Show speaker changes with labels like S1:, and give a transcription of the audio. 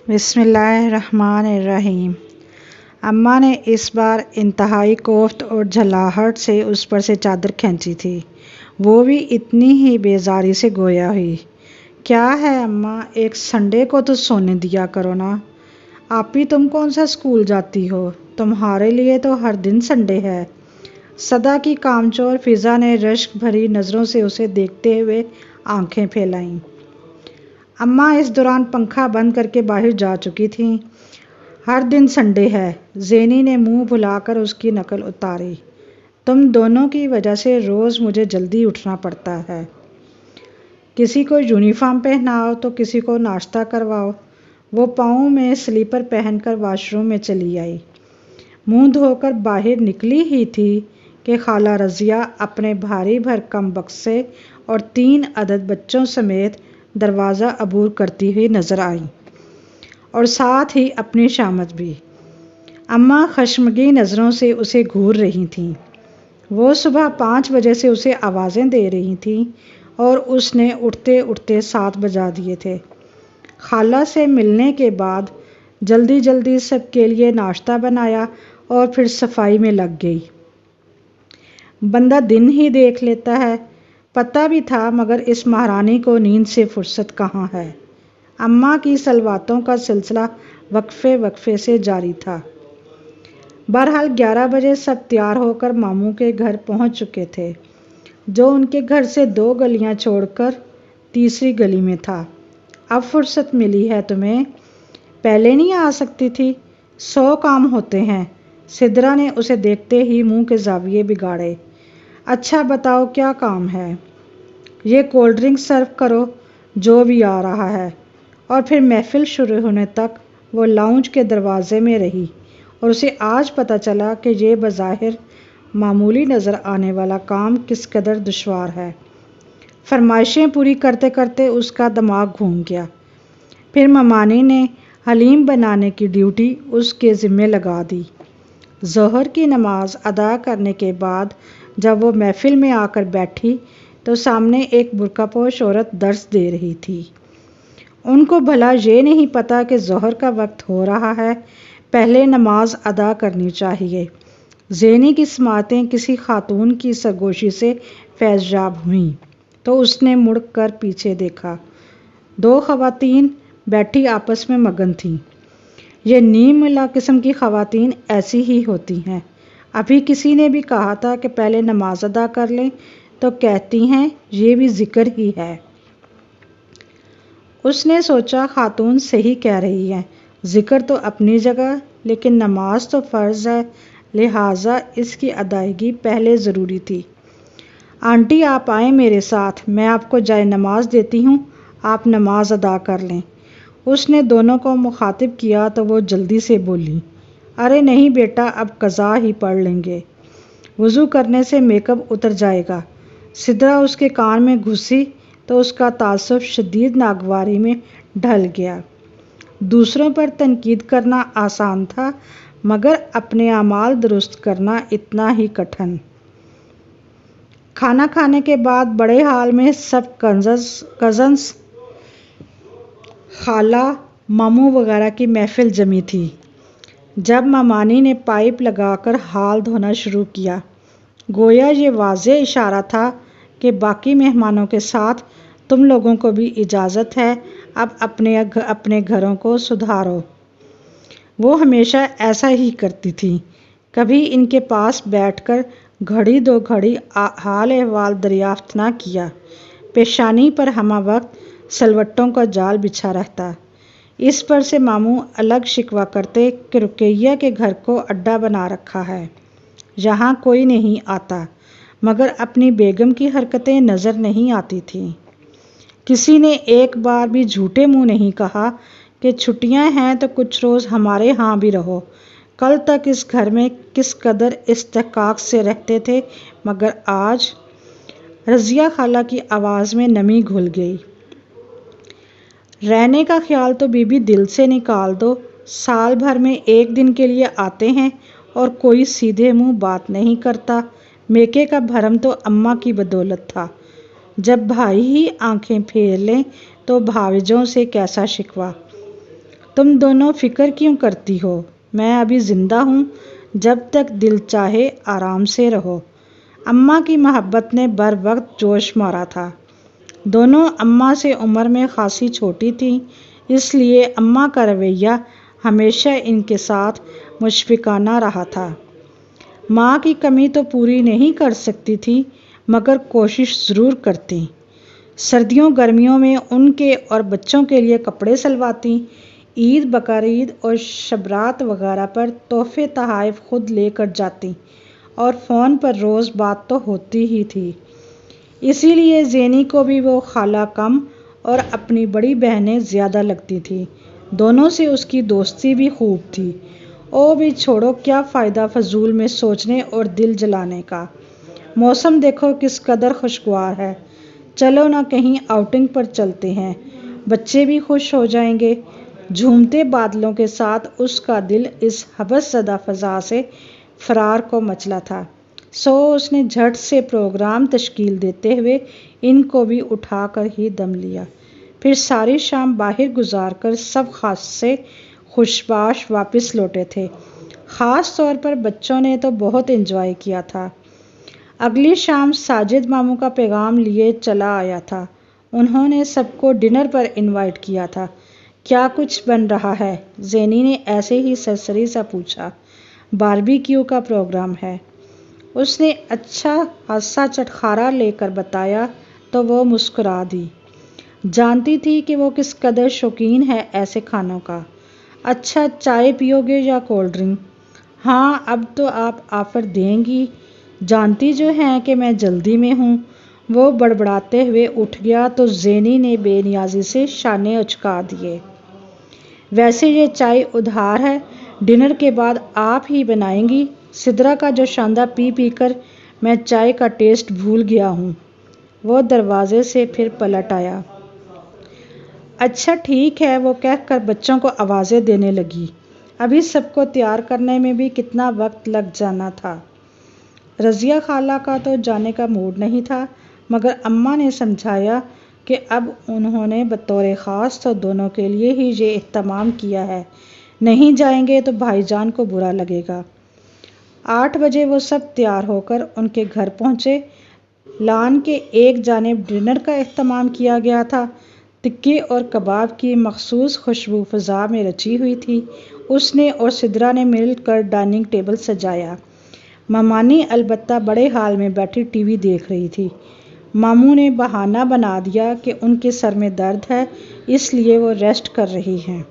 S1: بسم اللہ الرحمن الرحیم۔ اماں نے اس بار انتہائی کوفت اور جھلاہٹ سے اس پر سے چادر کھینچی تھی، وہ بھی اتنی ہی بیزاری سے گویا ہوئی۔ کیا ہے اماں، ایک سنڈے کو تو سونے دیا کرو نا۔ آپی تم کون سا اسکول جاتی ہو، تمہارے لیے تو ہر دن سنڈے ہے۔ صدا کی کامچور فضا نے رشک بھری نظروں سے اسے دیکھتے ہوئے آنکھیں پھیلائیں۔ اماں اس دوران پنکھا بند کر کے باہر جا چکی تھیں۔ ہر دن سنڈے ہے، زینی نے منہ بھلا کر اس کی نقل اتاری۔ تم دونوں کی وجہ سے روز مجھے جلدی اٹھنا پڑتا ہے۔ کسی کو یونیفارم پہناؤ تو کسی کو ناشتہ کرواؤ۔ وہ پاؤں میں سلیپر پہن کر واش روم میں چلی آئی۔ منہ دھو کر باہر نکلی ہی تھی کہ خالہ رضیہ اپنے بھاری بھرکم بکسے اور 3 عدد بچوں سمیت دروازہ عبور کرتی ہوئی نظر آئیں، اور ساتھ ہی اپنی شامت بھی۔ اماں خشمگین نظروں سے اسے گھور رہی تھیں۔ وہ صبح 5 بجے سے اسے آوازیں دے رہی تھیں اور اس نے اٹھتے اٹھتے 7 بجا دیے تھے۔ خالہ سے ملنے کے بعد جلدی جلدی سب کے لیے ناشتہ بنایا اور پھر صفائی میں لگ گئی۔ بندہ دن ہی دیکھ لیتا ہے، پتہ بھی تھا، مگر اس مہارانی کو نیند سے فرصت کہاں ہے۔ اماں کی صلواتوں کا سلسلہ وقفے وقفے سے جاری تھا۔ بہرحال 11 بجے سب تیار ہو کر ماموں کے گھر پہنچ چکے تھے، جو ان کے گھر سے 2 گلیاں چھوڑ کر تیسری گلی میں تھا۔ اب فرصت ملی ہے تمہیں، پہلے نہیں آ سکتی تھی؟ 100 کام ہوتے ہیں۔ سدرا نے اسے دیکھتے ہی منہ کے زاویے بگاڑے۔ اچھا بتاؤ کیا کام ہے؟ یہ کولڈ ڈرنک سرو کرو جو بھی آ رہا ہے۔ اور پھر محفل شروع ہونے تک وہ لاؤنج کے دروازے میں رہی اور اسے آج پتہ چلا کہ یہ بظاہر معمولی نظر آنے والا کام کس قدر دشوار ہے۔ فرمائشیں پوری کرتے کرتے اس کا دماغ گھوم گیا۔ پھر ممانی نے حلیم بنانے کی ڈیوٹی اس کے ذمے لگا دی۔ ظہر کی نماز ادا کرنے کے بعد جب وہ محفل میں آ کر بیٹھی تو سامنے ایک برقع پوش عورت درس دے رہی تھی۔ ان کو بھلا یہ نہیں پتا کہ ظہر کا وقت ہو رہا ہے، پہلے نماز ادا کرنی چاہیے۔ زینی کی سماعتیں کسی خاتون کی سرگوشی سے فیض یاب ہوئیں تو اس نے مڑ کر پیچھے دیکھا۔ 2 خواتین بیٹھی آپس میں مگن تھیں۔ یہ نیم ملا قسم کی خواتین ایسی ہی ہوتی ہیں۔ ابھی کسی نے بھی کہا تھا کہ پہلے نماز ادا کر لیں تو کہتی ہیں یہ بھی ذکر ہی ہے۔ اس نے سوچا خاتون صحیح کہہ رہی ہیں، ذکر تو اپنی جگہ، لیکن نماز تو فرض ہے، لہٰذا اس کی ادائیگی پہلے ضروری تھی۔ آنٹی آپ آئیں میرے ساتھ، میں آپ کو جائے نماز دیتی ہوں، آپ نماز ادا کر لیں۔ اس نے دونوں کو مخاطب کیا تو وہ جلدی سے بولی، ارے نہیں بیٹا، اب قضا ہی پڑھ لیں گے، وضو کرنے سے میک اپ اتر جائے گا۔ سدرا اس کے کان میں گھسی تو اس کا تعصب شدید ناگواری میں ڈھل گیا۔ دوسروں پر تنقید کرنا آسان تھا، مگر اپنے اعمال درست کرنا اتنا ہی کٹھن۔ کھانا کھانے کے بعد بڑے ہال میں سب کزنز، خالہ، ماموں وغیرہ کی محفل جمی تھی۔ جب ممانی نے پائپ لگا کر ہال دھونا شروع کیا، گویا یہ واضح اشارہ تھا کہ باقی مہمانوں کے ساتھ تم لوگوں کو بھی اجازت ہے، اب اپنے گھروں کو سدھارو۔ وہ ہمیشہ ایسا ہی کرتی تھی، کبھی ان کے پاس بیٹھ کر گھڑی 2 گھڑی حال احوال دریافت نہ کیا۔ پیشانی پر ہمہ وقت سلوٹوں کا جال بچھا رہتا۔ اس پر سے ماموں الگ شکوہ کرتے کہ رقیہ کے گھر کو اڈا بنا رکھا ہے، یہاں کوئی نہیں آتا، مگر اپنی بیگم کی حرکتیں نظر نہیں آتی تھیں۔ کسی نے ایک بار بھی جھوٹے منہ نہیں کہا کہ چھٹیاں ہیں تو کچھ روز ہمارے ہاں بھی رہو۔ کل تک اس گھر میں کس قدر استحقاق سے رہتے تھے، مگر آج… رضیہ خالہ کی آواز میں نمی گھل گئی۔ رہنے کا خیال تو بی بی دل سے نکال دو، سال بھر میں 1 دن کے لیے آتے ہیں اور کوئی سیدھے منہ بات نہیں کرتا۔ میکے کا بھرم تو اماں کی بدولت تھا۔ جب بھائی ہی آنکھیں پھیر لیں تو بھاوجوں سے کیسا شکوہ۔ تم دونوں فکر کیوں کرتی ہو؟ میں ابھی زندہ ہوں، جب تک دل چاہے آرام سے رہو۔ اماں کی محبت نے بر وقت جوش مارا تھا۔ دونوں اماں سے عمر میں خاصی چھوٹی تھیں، اس لیے اماں کا رویہ ہمیشہ ان کے ساتھ مشفقانہ رہا تھا۔ ماں کی کمی تو پوری نہیں کر سکتی تھی، مگر کوشش ضرور کرتیں۔ سردیوں گرمیوں میں ان کے اور بچوں کے لیے کپڑے سلواتی، عید بقرعید اور شبرات وغیرہ پر تحفے تحائف خود لے کر جاتی، اور فون پر روز بات تو ہوتی ہی تھی۔ اسی لیے زینی کو بھی وہ خالہ کم اور اپنی بڑی بہنیں زیادہ لگتی تھیں۔ دونوں سے اس کی دوستی بھی خوب تھی۔ او بھی چھوڑو، کیا فائدہ فضول میں سوچنے اور دل جلانے کا۔ موسم دیکھو کس قدر خوشگوار ہے، چلو نہ کہیں آؤٹنگ پر چلتے ہیں، بچے بھی خوش ہو جائیں گے۔ جھومتے بادلوں کے ساتھ اس کا دل اس ہبس زدہ فضا سے فرار کو مچلا تھا، سو اس نے جھٹ سے پروگرام تشکیل دیتے ہوئے ان کو بھی اٹھا کر ہی دم لیا۔ پھر ساری شام باہر گزار کر سب خاصے خوشباش واپس لوٹے تھے۔ خاص طور پر بچوں نے تو بہت انجوائے کیا تھا۔ اگلی شام ساجد ماموں کا پیغام لیے چلا آیا تھا۔ انہوں نے سب کو ڈنر پر انوائٹ کیا تھا۔ کیا کچھ بن رہا ہے؟ زینی نے ایسے ہی سرسری سا پوچھا۔ باربی کیو کا پروگرام ہے، اس نے اچھا خاصا چٹخارا لے کر بتایا تو وہ مسکرا دی۔ جانتی تھی کہ وہ کس قدر شوقین ہے ایسے کھانوں کا۔ اچھا، چائے پیو گے یا کولڈ ڈرنک؟ ہاں، اب تو آپ آفر دیں گی، جانتی جو ہیں کہ میں جلدی میں ہوں۔ وہ بڑبڑاتے ہوئے اٹھ گیا تو زینی نے بے نیازی سے شانے اچکا دیے۔ ویسے یہ چائے ادھار ہے، ڈنر کے بعد آپ ہی بنائیں گی؟ سدرا کا جو شاندہ پی پی کر میں چائے کا ٹیسٹ بھول گیا ہوں۔ وہ دروازے سے پھر پلٹ آیا۔ اچھا ٹھیک ہے، وہ کہہ کر بچوں کو آوازیں دینے لگی۔ ابھی سب کو تیار کرنے میں بھی کتنا وقت لگ جانا تھا۔ رضیہ خالہ کا تو جانے کا موڈ نہیں تھا، مگر اماں نے سمجھایا کہ اب انہوں نے بطور خاص تو دونوں کے لیے ہی یہ اہتمام کیا ہے، نہیں جائیں گے تو بھائی جان کو برا لگے گا۔ 8 بجے وہ سب تیار ہو کر ان کے گھر پہنچے۔ لان کے ایک جانب ڈنر کا اہتمام کیا گیا تھا، ٹکے اور کباب کی مخصوص خوشبو فضا میں رچی ہوئی تھی۔ اس نے اور سدرا نے مل کر ڈائننگ ٹیبل سجایا۔ ممانی البتہ بڑے ہال میں بیٹھی ٹی وی دیکھ رہی تھی۔ ماموں نے بہانہ بنا دیا کہ ان کے سر میں درد ہے، اس لیے وہ ریسٹ کر رہی ہیں۔